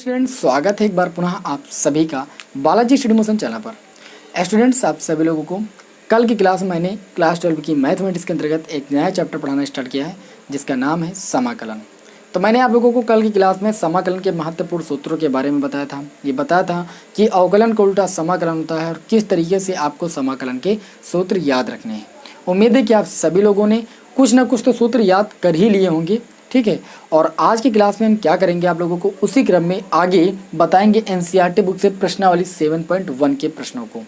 Students, स्वागत है एक बार पुनः आप सभी का बालाजी स्टडी मोशन चैनल पर। स्टूडेंट्स, आप सभी लोगों को कल की क्लास में मैंने क्लास 12 की मैथमेटिक्स के अंतर्गत एक नया चैप्टर पढ़ाना स्टार्ट किया है जिसका नाम है समाकलन। तो मैंने आप लोगों को कल की क्लास में समाकलन के महत्वपूर्ण सूत्रों के बारे में बताया था। ये बताया था कि अवकलन को उल्टा समाकलन होता है और किस तरीके से आपको समाकलन के सूत्र याद रखने हैं। उम्मीद है कि आप सभी लोगों ने कुछ ना कुछ तो सूत्र याद कर ही लिए होंगे, ठीक है। और आज की क्लास में हम क्या करेंगे, आप लोगों को उसी क्रम में आगे बताएंगे एनसीईआरटी बुक से प्रश्नावली 7.1 के प्रश्नों को।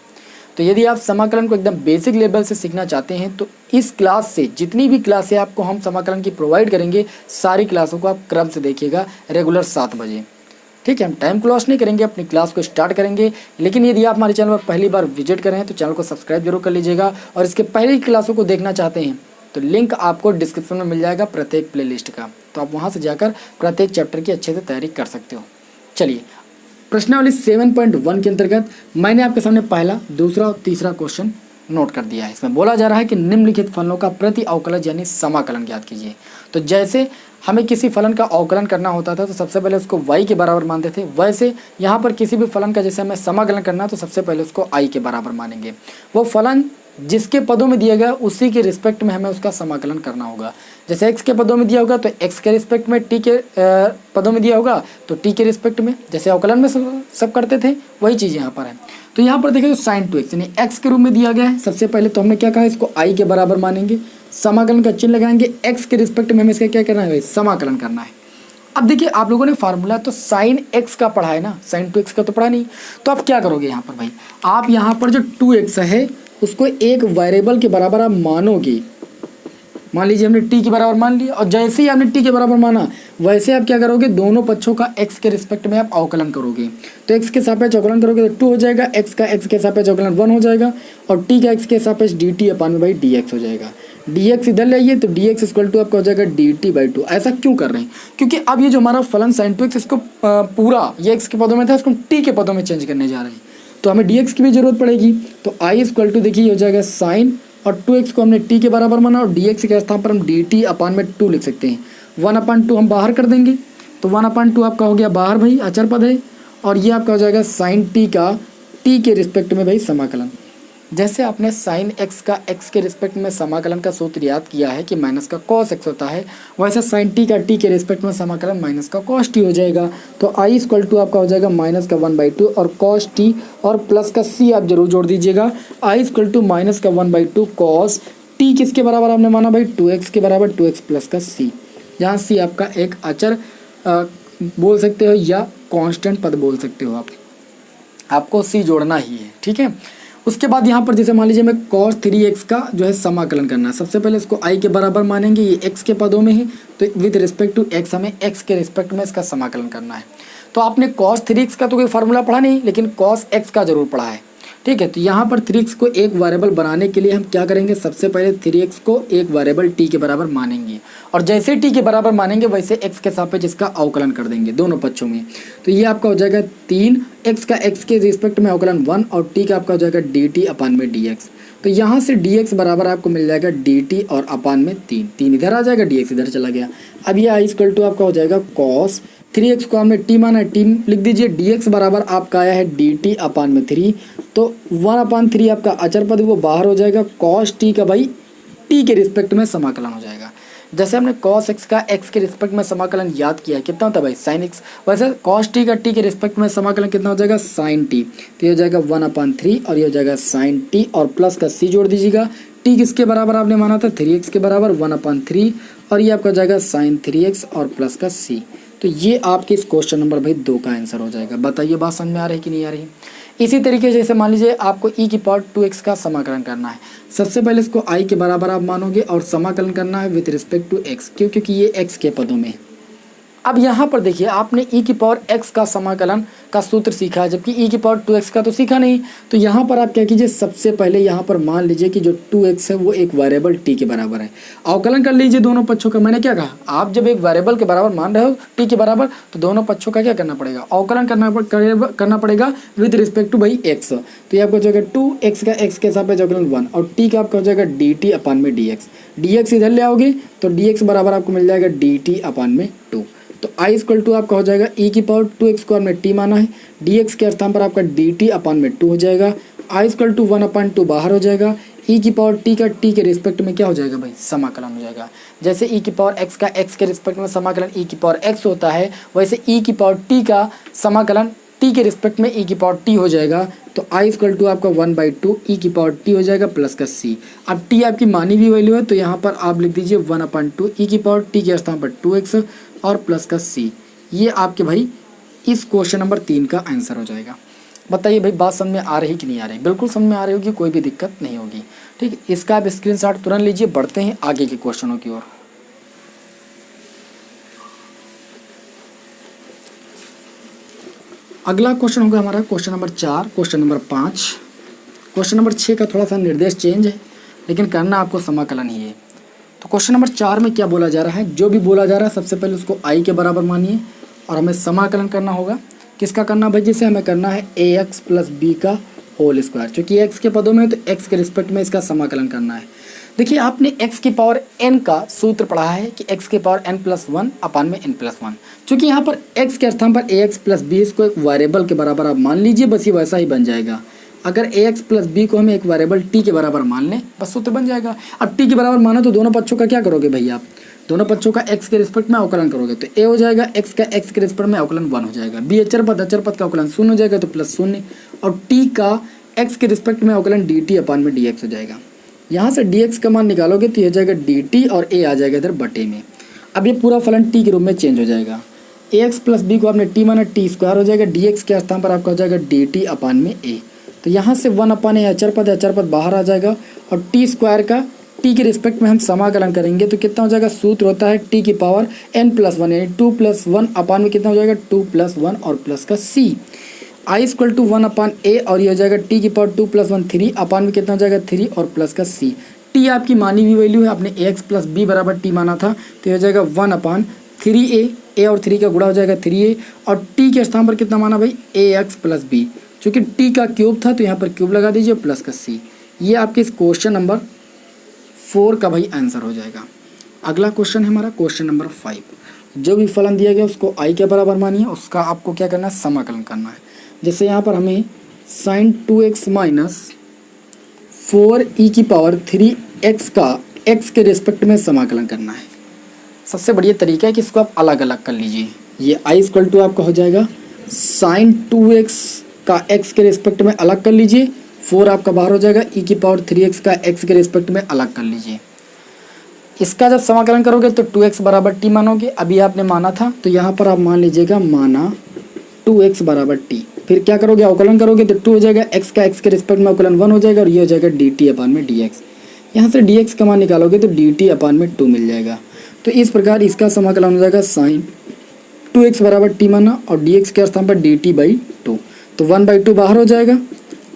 तो यदि आप समाकलन को एकदम बेसिक लेवल से सीखना चाहते हैं तो इस क्लास से जितनी भी क्लासें आपको हम समाकलन की प्रोवाइड करेंगे, सारी क्लासों को आप क्रम से देखिएगा रेगुलर 7 बजे, ठीक है। हम टाइम को लॉस नहीं करेंगे, अपनी क्लास को स्टार्ट करेंगे। लेकिन यदि आप हमारे चैनल पर पहली बार विजिट कर रहे हैं तो चैनल को सब्सक्राइब जरूर कर लीजिएगा। और इसके पहले की क्लासों को देखना चाहते हैं तो लिंक आपको डिस्क्रिप्शन में मिल जाएगा प्रत्येक प्लेलिस्ट का, तो आप वहां से जाकर प्रत्येक चैप्टर की अच्छे से तैयारी कर सकते हो। चलिए, प्रश्नावली 7.1 के अंतर्गत मैंने आपके सामने पहला, दूसरा और तीसरा क्वेश्चन नोट कर दिया है। इसमें बोला जा रहा है कि निम्नलिखित फलनों का प्रति अवकलज यानी समाकलन ज्ञात कीजिए। तो जैसे हमें किसी फलन का अवकलन करना होता था तो सबसे पहले उसको y के बराबर मानते थे, वैसे यहाँ पर किसी भी फलन का जैसे हमें समाकलन करना तो सबसे पहले उसको i के बराबर मानेंगे। वो फलन जिसके पदों में दिया गया उसी के रिस्पेक्ट में हमें उसका समाकलन करना होगा। जैसे x के पदों में दिया होगा तो x के रिस्पेक्ट में, t के पदों में दिया होगा तो t के रिस्पेक्ट में, जैसे अवकलन में सब करते थे वही चीज़ यहाँ पर है। तो यहाँ पर देखिए sin 2x यानी x के रूप में दिया गया है। सबसे पहले तो हमने क्या कहा, इसको i के बराबर मानेंगे, समाकलन का चिन्ह लगाएंगे, x के रिस्पेक्ट में हमें इसका क्या करना है, समाकलन करना है। अब देखिए, आप लोगों ने फार्मूला तो sin x का पढ़ा है ना, sin 2x का तो पढ़ा नहीं। तो आप क्या करोगे यहाँ पर भाई, आप यहाँ पर जो 2x है उसको एक वेरिएबल के बराबर आप मानोगे। मान लीजिए हमने t के बराबर मान लिया, और जैसे ही आपने t के बराबर माना वैसे आप क्या करोगे, दोनों पक्षों का x के रिस्पेक्ट में आप अवकलन करोगे। तो x के सापेक्ष अवकलन करोगे तो 2 हो जाएगा, x का x के सापेक्ष अवकलन 1 हो जाएगा, और t का x के सापेक्ष dt अपान में dx हो जाएगा। dx इधर ले आइए तो dx इक्वल टू आपका हो जाएगा dt/2। ऐसा क्यों कर रहे हैं, क्योंकि अब ये जो हमारा फलन sin 2x इसको पूरा ये x के पदों में था, इसको t के पदों में चेंज करने जा रहे हैं, तो हमें dx की भी जरूरत पड़ेगी। तो i इक्वल टू देखिए हो जाएगा sin, और 2x को हमने t के बराबर माना और dx के स्थान पर हम dt अपान में 2 लिख सकते हैं। 1/2 हम बाहर कर देंगे तो 1/2 आपका हो गया बाहर भाई, अचर पद है, और ये आपका हो जाएगा sin t का t के रिस्पेक्ट में भाई समाकलन। जैसे आपने sin x का x के रिस्पेक्ट में समाकलन का सूत्र याद किया है कि माइनस का cos x होता है, वैसे sin t का t के रिस्पेक्ट में समाकलन माइनस का cos t हो जाएगा। तो i इक्वल टू आपका हो जाएगा माइनस का 1/2 और cos t और प्लस का c आप जरूर जोड़ दीजिएगा। i इक्वल टू माइनस का 1/2 cos t किसके बराबर आपने माना भाई, 2x के बराबर, 2x प्लस का c, जहाँ c आपका एक अचर बोल सकते हो या कांस्टेंट पद बोल सकते हो। आपको c जोड़ना ही है, ठीक है। उसके बाद यहाँ पर जैसे मान लीजिए हमें cos 3x का जो है समाकलन करना है। सबसे पहले इसको i के बराबर मानेंगे, ये x के पदों में है तो विद रिस्पेक्ट टू x हमें x के रिस्पेक्ट में इसका समाकलन करना है। तो आपने cos 3x का तो कोई फार्मूला पढ़ा नहीं, लेकिन cos x का जरूर पढ़ा है, ठीक है। तो यहाँ पर 3x को एक वेरिएबल बनाने के लिए हम क्या करेंगे, सबसे पहले 3x को एक वेरिएबल t के बराबर मानेंगे, और जैसे t के बराबर मानेंगे वैसे x के सापेक्ष इसका अवकलन कर देंगे दोनों पक्षों में। तो ये आपका हो जाएगा 3, x का x के रिस्पेक्ट में अवकलन 1 और t का आपका हो जाएगा dt अपान में dx। तो यहाँ से dx बराबर आपको मिल जाएगा dt और अपान में 3 इधर आ जाएगा, dx इधर चला गया। अब ये i इक्वल टू आपका हो जाएगा cos 3x को हमने t माना है, t लिख दीजिए, dx बराबर आपका आया है dt अपान में 3, तो 1/3 आपका अचर पद वो बाहर हो जाएगा, cos t का भाई t के रिस्पेक्ट में समाकलन हो जाएगा। जैसे हमने cos x का x के रिस्पेक्ट में समाकलन याद किया, कितना होता है भाई sin x, वैसे cos t का t के रिस्पेक्ट में समाकलन कितना हो जाएगा, sin t, तो ये हो जाएगा 1/3 और ये हो जाएगा sin t और प्लस का c जोड़ दीजिएगा। t किसके बराबर आपने माना था, 3x के बराबर, 1/3, और ये आपका हो जाएगा sin 3x और प्लस का c। तो ये आपके इस क्वेश्चन नंबर भाई 2 का आंसर हो जाएगा। बताइए बात समझ में आ रही है कि नहीं आ रही। इसी तरीके से जैसे मान लीजिए आपको e की पावर 2x का समाकलन करना है। सबसे पहले इसको i के बराबर आप मानोगे और समाकलन करना है विद रिस्पेक्ट टू x, क्योंकि ये x के पदों में है। अब यहाँ पर देखिए आपने e की पावर x का समाकलन का सूत्र सीखा है, जबकि e की पावर 2x का तो सीखा नहीं। तो यहाँ पर आप क्या कीजिए, सबसे पहले यहाँ पर मान लीजिए कि जो 2x है वो एक वेरिएबल t के बराबर है। अवकलन कर लीजिए दोनों पक्षों का। मैंने क्या कहा, आप जब एक वेरिएबल के बराबर मान रहे हो t के बराबर, तो दोनों पक्षों का क्या करना पड़ेगा, अवकलन करना पड़ेगा विद रिस्पेक्ट टू भाई x। तो ये आपका हो जाएगा 2x का x के सापेक्ष अवकलन 1 और t का आपका हो जाएगा dt अपान में dx। dx इधर ले आओगे तो dx बराबर आपको मिल जाएगा dt अपान में 2। तो आई इक्वल टू आपका हो जाएगा ई की पावर 2x स्क्वायर में टी माना है, dx के स्थान पर आपका dt अपान में 2 हो जाएगा, आई इक्वल टू 1/2 बाहर हो जाएगा, ई की पावर टी का टी के रिस्पेक्ट में क्या हो जाएगा भाई, समाकलन हो जाएगा। जैसे ई की पावर एक्स का एक्स के रिस्पेक्ट में समाकलन ई की पावर एक्स होता है, वैसे ई की पावर टी का समाकलन टी के रिस्पेक्ट में ई की पावर टी हो जाएगा। तो आई इक्वल टू आपका 1/2 ई की पावर टी हो जाएगा प्लस का सी। अब टी आपकी मानी हुई वैल्यू है, तो यहाँ पर आप लिख दीजिए 1/2 ई की पावर टी के स्थान पर 2x और प्लस का सी। ये आपके भाई इस क्वेश्चन नंबर 3 का आंसर हो जाएगा। बताइए भाई बात समझ में आ रही कि नहीं आ रही? बिल्कुल समझ में आ रही होगी, कोई भी दिक्कत नहीं होगी। ठीक है, इसका आप स्क्रीनशॉट तुरंत लीजिए। बढ़ते हैं आगे के क्वेश्चनों की ओर। अगला क्वेश्चन होगा हमारा question number 4, question number 5। Question number 6 का थोड़ा सा निर्देश चेंज है, लेकिन करना आपको समाकलन ही है। तो क्वेश्चन नंबर 4 में क्या बोला जा रहा है? जो भी बोला जा रहा है सबसे पहले उसको आई के बराबर मानिए और हमें समाकलन करना होगा। किसका करना भाई? जैसे हमें करना है ax प्लस बी का होल स्क्वायर, क्योंकि x के पदों में है तो x के रिस्पेक्ट में इसका समाकलन करना है। देखिए आपने x की पावर n का सूत्र पढ़ा है कि x की पावर n+1 अपान में n+1। चूँकि यहाँ पर x के स्थान पर ax प्लस बी इसको एक वेरिएबल के बराबर आप मान लीजिए, बस ये वैसा ही बन जाएगा। अगर ax प्लस बी को हम एक वेरिएबल t के बराबर मान लें, बस सूत्र बन जाएगा। अब t के बराबर माना तो दोनों पक्षों का क्या करोगे भाई? आप दोनों पक्षों का x के रिस्पेक्ट में अवकलन करोगे तो a हो जाएगा, x का x के रिस्पेक्ट में अवकलन 1 हो जाएगा, b अचर पद का अवकलन 0 हो जाएगा तो +0, और t का x के रिस्पेक्ट में अवकलन dt अपान में dx हो जाएगा। यहाँ से dx का मान निकालोगे तो ये हो जाएगा dt और a आ जाएगा इधर बटे में। अब ये पूरा फलन t के रूप में चेंज हो जाएगा। ax प्लस b को आपने t माना, टी स्क्वायर हो जाएगा, dx के स्थान पर आपका हो जाएगा dt अपान में a। तो यहाँ से 1/a अचर पद बाहर आ जाएगा, और टी स्क्वायर का टी के रिस्पेक्ट में हम समाकलन करेंगे तो कितना हो जाएगा? सूत्र होता है टी की पावर n+1 यानी 2+1 अपान में कितना हो जाएगा? 2+1 और प्लस का c। I equal to 1/a और ये हो जाएगा टी की पावर 2+1 3 अपान में कितना हो जाएगा? 3 और प्लस का c। टी आपकी मानी हुई वैल्यू है, आपने ax प्लस बी बराबर टी माना था तो ये हो जाएगा 1/3a, a और 3 का गुणा हो जाएगा 3a, और टी के स्थान पर कितना माना भाई? ax plus b. चूँकि टी का क्यूब था तो यहाँ पर क्यूब लगा दीजिए प्लस का c। ये आपके इस क्वेश्चन नंबर 4 का भाई आंसर हो जाएगा। अगला क्वेश्चन है हमारा क्वेश्चन नंबर 5। जो भी फलन दिया गया उसको आई के बराबर मानिए, उसका आपको क्या करना है? समाकलन करना है। जैसे यहाँ पर हमें sin 2x माइनस 4e की पावर 3x का x के रिस्पेक्ट में समाकलन करना है। सबसे बढ़िया तरीका है कि इसको आप अलग अलग कर लीजिए। ये आई इक्वल टू आपका हो जाएगा sin 2x का x के रिस्पेक्ट में अलग कर लीजिए, 4 आपका बाहर हो जाएगा, e की पावर 3x का x के रिस्पेक्ट में अलग कर लीजिए। इसका जब समाकलन करोगे तो 2x बराबर t मानोगे। अभी आपने माना था तो यहाँ पर आप मान लीजिएगा माना 2x बराबर t। फिर क्या करोगे? अवकलन करोगे तो 2 हो जाएगा, x का x के रिस्पेक्ट में अवकलन 1 हो जाएगा, और ये हो जाएगा dt अपान में dx। यहाँ से dx का मान निकालोगे तो dt अपान में 2 मिल जाएगा। तो इस प्रकार इसका समाकलन हो जाएगा sin 2x बराबर t माना और dx के स्थान पर dt/2, तो 1/2 बाहर हो जाएगा,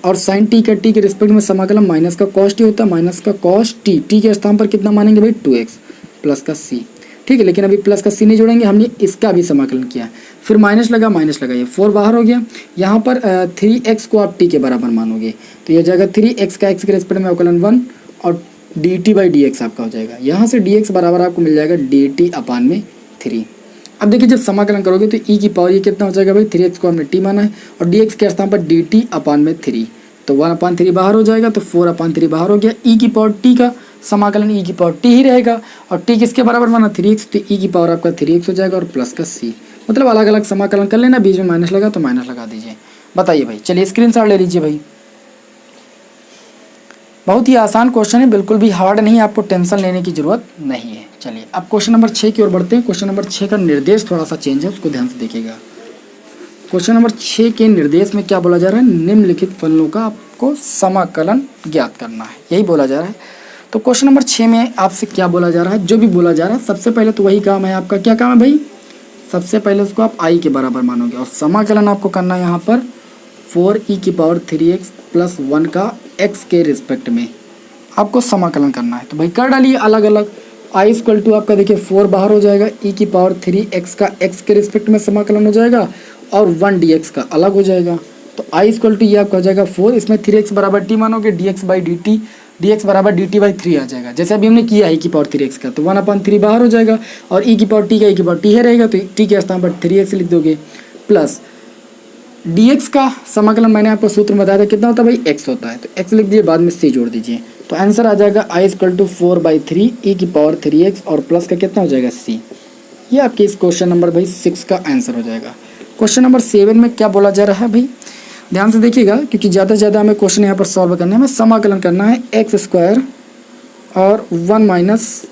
और साइन टी का टी के रिस्पेक्ट में समाकलन माइनस का कॉस टी होता है, माइनस का कॉस टी, टी के स्थान पर कितना मानेंगे भाई? 2x प्लस का c। ठीक है, लेकिन अभी प्लस का c नहीं जोड़ेंगे, हमने इसका भी समाकलन किया, फिर माइनस लगा, ये 4 बाहर हो गया। यहाँ पर 3x को आप t के बराबर मानोगे तो ये हो जाएगा 3x का x के रिस्पेक्ट में अवकलन 1 और dt/dx आपका हो जाएगा। यहाँ से dx बराबर आपको मिल जाएगा dt अपान में 3। अब देखिए जब समाकलन करोगे तो e की पावर ये कितना हो जाएगा भाई? 3x को हमने t माना है, और dx के स्थान पर dt अपान में 3, तो 1/3 बाहर हो जाएगा, तो 4/3 बाहर हो गया। e की पावर t का समाकलन e की पावर t ही रहेगा, और t किसके बराबर माना? 3x, तो e की पावर आपका 3x हो जाएगा और प्लस का c। मतलब अलग अलग समाकलन कर लेना, बीच में माइनस लगा तो माइनस लगा दीजिए। बताइए भाई, चलिए स्क्रीनशॉट ले लीजिए भाई। बहुत ही आसान क्वेश्चन है, बिल्कुल भी हार्ड नहीं है, आपको टेंशन लेने की जरूरत नहीं है। चलिए अब क्वेश्चन नंबर 6 की ओर बढ़ते हैं। क्वेश्चन नंबर 6 का निर्देश थोड़ा सा चेंज है, उसको ध्यान से देखिएगा। क्वेश्चन नंबर 6 के निर्देश में क्या बोला जा रहा है? निम्नलिखित फलनों का आपको समाकलन ज्ञात करना है, यही बोला जा रहा है। तो क्वेश्चन नंबर 6 में आपसे क्या बोला जा रहा है? जो भी बोला जा रहा है सबसे पहले तो वही काम है आपका। क्या काम है भाई? सबसे पहले उसको आप आई के बराबर मानोगे, और समाकलन आपको करना है यहाँ पर 4e की पावर 3x प्लस 1 का x के रिस्पेक्ट में आपको समाकलन करना है। तो भाई कर डालिए अलग अलग। आई इक्वल टू आपका देखिए 4 बाहर हो जाएगा, e की पावर 3x का x के रिस्पेक्ट में समाकलन हो जाएगा, और 1 dx का अलग हो जाएगा। तो आई इक्वल टू ये आपका हो जाएगा 4, इसमें 3x बराबर t मानोगे, dx/dt डी एक्स बराबर डी टी बाई 3 आ जाएगा। जैसे अभी हमने किया ई की पावर 3x का, तो 1/3 बाहर हो जाएगा और ई की पावर टी का ई की पावर टी है रहेगा, तो टी के स्थान पर 3x लिख दोगे प्लस dx का समाकलन मैंने आपको सूत्र में बताया था कितना होता है भाई, x होता है, तो x लिख दीजिए, बाद में c जोड़ दीजिए, तो आंसर आ जाएगा i = 4/3 e की पावर 3x और प्लस का कितना हो जाएगा c। ये आपके इस क्वेश्चन नंबर भाई 6 का आंसर हो जाएगा। क्वेश्चन नंबर 7 में क्या बोला जा रहा है भाई, ध्यान से देखिएगा, क्योंकि ज़्यादा से ज़्यादा हमें क्वेश्चन यहाँ पर सॉल्व करना है, हमें समाकलन करना है x² और 1 -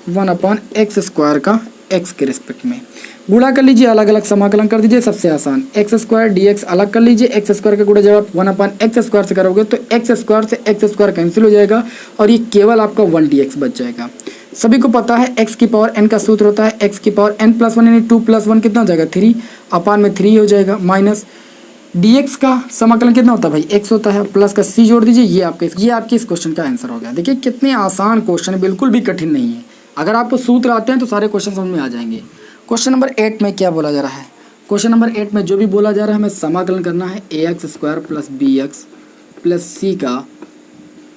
1/x² का x के रिस्पेक्ट में गुणा कर लीजिए, अलग अलग समाकलन कर दीजिए, सबसे आसान x² dx अलग कर लीजिए, x² का गुणा जब आप 1/x² से करोगे तो x² से x² कैंसिल हो जाएगा और ये केवल आपका 1 dx बच जाएगा। सभी को पता है x की पावर n का सूत्र होता है x की पावर n+1 यानी 2 + 1 कितना हो जाएगा 3/3 हो जाएगा, माइनस dx का समाकलन कितना होता है भाई x होता है, प्लस का c जोड़ दीजिए, ये आपके इस क्वेश्चन का आंसर हो गया। देखिए कितने आसान क्वेश्चन है, बिल्कुल भी कठिन नहीं है, अगर आपको सूत्र आते हैं तो सारे क्वेश्चन समझ में आ जाएंगे। क्वेश्चन नंबर 8 में क्या बोला जा रहा है, क्वेश्चन नंबर 8 में जो भी बोला जा रहा है हमें समाकलन करना है ax² + bx + c का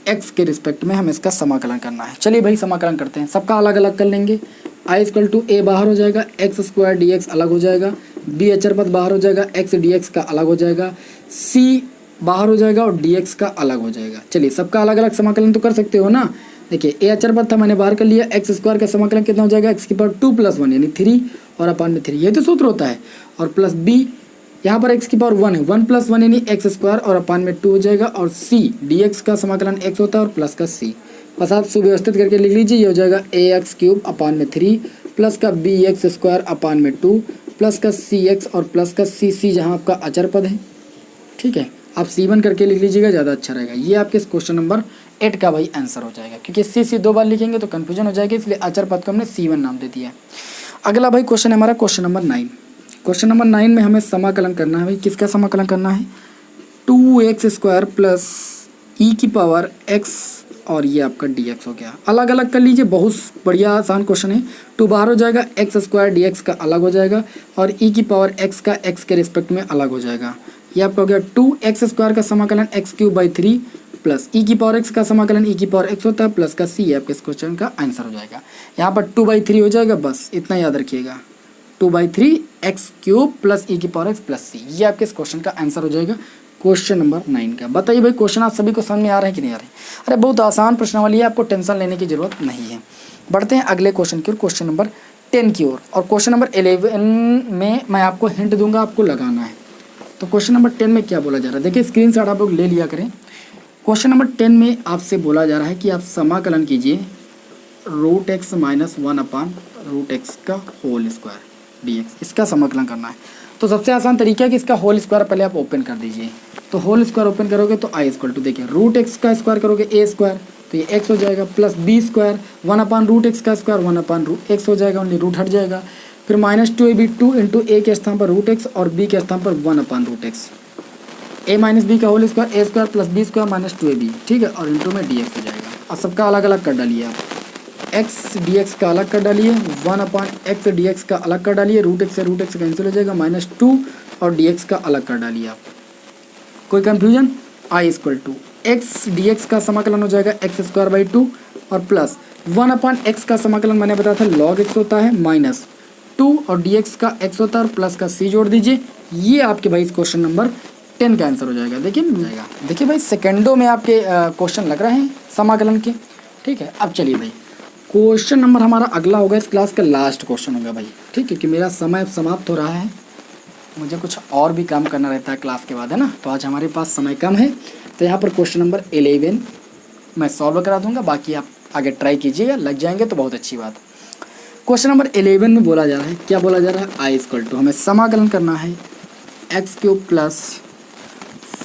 x के रिस्पेक्ट में हमें इसका समाकलन करना है। चलिए भाई समाकलन करते हैं, सबका अलग अलग कर लेंगे। i = a बाहर हो जाएगा, x² dx अलग हो जाएगा, b अचर पद बाहर हो जाएगा, x dx का अलग हो जाएगा, c बाहर हो जाएगा और dx का अलग हो जाएगा। चलिए सबका अलग अलग समाकलन तो कर सकते हो ना। देखिए a अचर पद था मैंने बाहर कर लिया, x² का समाकलन कितना हो जाएगा x की पावर 2 + 1 यानी 3 और अपान में 3, ये तो सूत्र होता है, और प्लस b यहाँ पर x की पावर 1 है, 1 + 1 यानी x² और अपान में 2 हो जाएगा, और c dx का समाकलन x होता है और प्लस का c, बस आप सुव्यवस्थित करके लिख लीजिए, ये हो जाएगा ax³ अपान में 3 प्लस का bx² अपान में 2 प्लस का cx और प्लस का c जहाँ आपका अचर पद है, ठीक है, आप c1 करके लिख लीजिएगा, ज़्यादा अच्छा रहेगा। ये आपके इस क्वेश्चन नंबर 8 का भाई आंसर हो जाएगा, क्योंकि c 2 बार लिखेंगे तो कन्फ्यूजन हो जाएगी, इसलिए अचर पद को हमने c1 नाम दे दिया है। अगला भाई क्वेश्चन है हमारा क्वेश्चन नंबर 9। क्वेश्चन नंबर 9 में हमें समाकलन करना है भाई, किसका समाकलन करना है, 2x² प्लस e की पावर x और ये आपका dx हो गया। अलग अलग कर लीजिए, बहुत बढ़िया आसान क्वेश्चन है। 2 बाहर हो जाएगा, x² dx का अलग हो जाएगा और e की पावर x का x के रिस्पेक्ट में अलग हो जाएगा। ये आपका हो गया 2x² का समाकलन x³ / 3 प्लस ई की पावर x का समाकलन e की पावर x होता है, प्लस का c आपके इस क्वेश्चन का आंसर हो जाएगा। यहाँ पर 2/3 हो जाएगा, बस इतना याद रखिएगा, 2/3 x³ प्लस e की पावर x प्लस c, ये आपके इस क्वेश्चन का आंसर हो जाएगा क्वेश्चन नंबर 9 का। बताइए भाई क्वेश्चन आप सभी को समझ में आ रहे हैं कि नहीं आ रहे हैं? अरे बहुत आसान प्रश्नावली है, आपको टेंशन लेने की जरूरत नहीं है। बढ़ते हैं अगले क्वेश्चन की ओर, क्वेश्चन नंबर 10 की ओर, और क्वेश्चन नंबर 11 में मैं आपको हिंट दूंगा, आपको लगाना है। तो क्वेश्चन नंबर 10 में क्या बोला जा रहा है, देखिए स्क्रीनशॉट आप लोग ले लिया करें। क्वेश्चन नंबर 10 में आपसे बोला जा रहा है कि आप समाकलन कीजिए √x - 1/√x का होल स्क्वायर dx, इसका समाकलन करना है। तो सबसे आसान तरीका है कि इसका होल स्क्वायर पहले आप ओपन कर दीजिए, तो होल स्क्वायर ओपन करोगे तो i = देखिए √x का स्क्वायर करोगे a² तो ये x हो जाएगा, प्लस b² 1/√x का स्क्वायर 1/√x हो जाएगा, ओनली रूट हट जाएगा, फिर -2ab 2 × a के स्थान पर √x और b के स्थान पर 1/√x, a - b का whole square a² plus b² -2ab, ठीक है, और इंटू में dx हो जाएगा। और सबका अलग अलग कर डालिए आप, x dx का अलग कर डालिए, 1/x dx का अलग कर डालिए, √x से √x कैंसिल हो जाएगा, -2 और dx का अलग कर डालिए आप। कोई कंफ्यूजन, i = x dx का समाकलन हो जाएगा x² / 2 और प्लस 1/x का समाकलन मैंने बताया था log x होता है, -2 और dx का x होता है और प्लस का c जोड़ दीजिए, ये आपके भाई इस क्वेश्चन नंबर 10 का आंसर हो जाएगा। देखिए भाई सेकंडों में आपके क्वेश्चन लग रहे हैं समाकलन के, ठीक है। अब चलिए भाई क्वेश्चन नंबर हमारा अगला होगा, इस क्लास का लास्ट क्वेश्चन होगा भाई, ठीक है, क्योंकि मेरा समय समाप्त हो रहा है, मुझे कुछ और भी काम करना रहता है क्लास के बाद, है ना, तो आज हमारे पास समय कम है। तो यहाँ पर क्वेश्चन नंबर 11 मैं सॉल्व करा दूंगा, बाकी आप आगे ट्राई कीजिएगा, लग जाएंगे तो बहुत अच्छी बात। क्वेश्चन नंबर 11 में बोला जा रहा है, क्या बोला जा रहा है, i = हमें समाकलन करना है x³ प्लस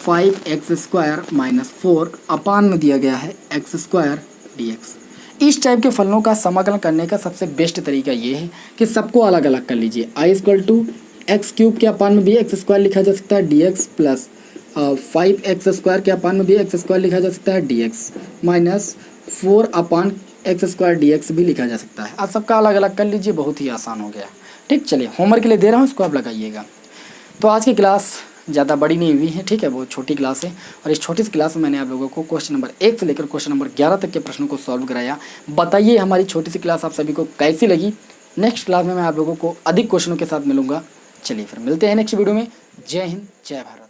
5x² - 4 अपान में दिया गया है x² dx। इस टाइप के फलनों का समाकलन करने का सबसे बेस्ट तरीका ये है कि सबको अलग अलग कर लीजिए। i = x³ के अपान में भी x² लिखा जा सकता है dx प्लस 5x² के अपान में भी x² लिखा जा सकता है dx माइनस 4/x² dx भी लिखा जा सकता है। आप सबका अलग अलग कर लीजिए, बहुत ही आसान हो गया, ठीक। चलिए होमवर्क के लिए दे रहा हूँ, इसको आप लगाइएगा। तो आज की क्लास ज़्यादा बड़ी नहीं हुई है, ठीक है, वो छोटी क्लास है। और इस छोटी सी क्लास में मैंने आप लोगों को क्वेश्चन नंबर 1 से लेकर क्वेश्चन नंबर 11 तक के प्रश्नों को सॉल्व कराया। बताइए हमारी छोटी सी क्लास आप सभी को कैसी लगी। नेक्स्ट क्लास में मैं आप लोगों को अधिक क्वेश्चनों के साथ मिलूंगा। चलिए फिर मिलते हैं नेक्स्ट वीडियो में। जय हिंद, जय भारत।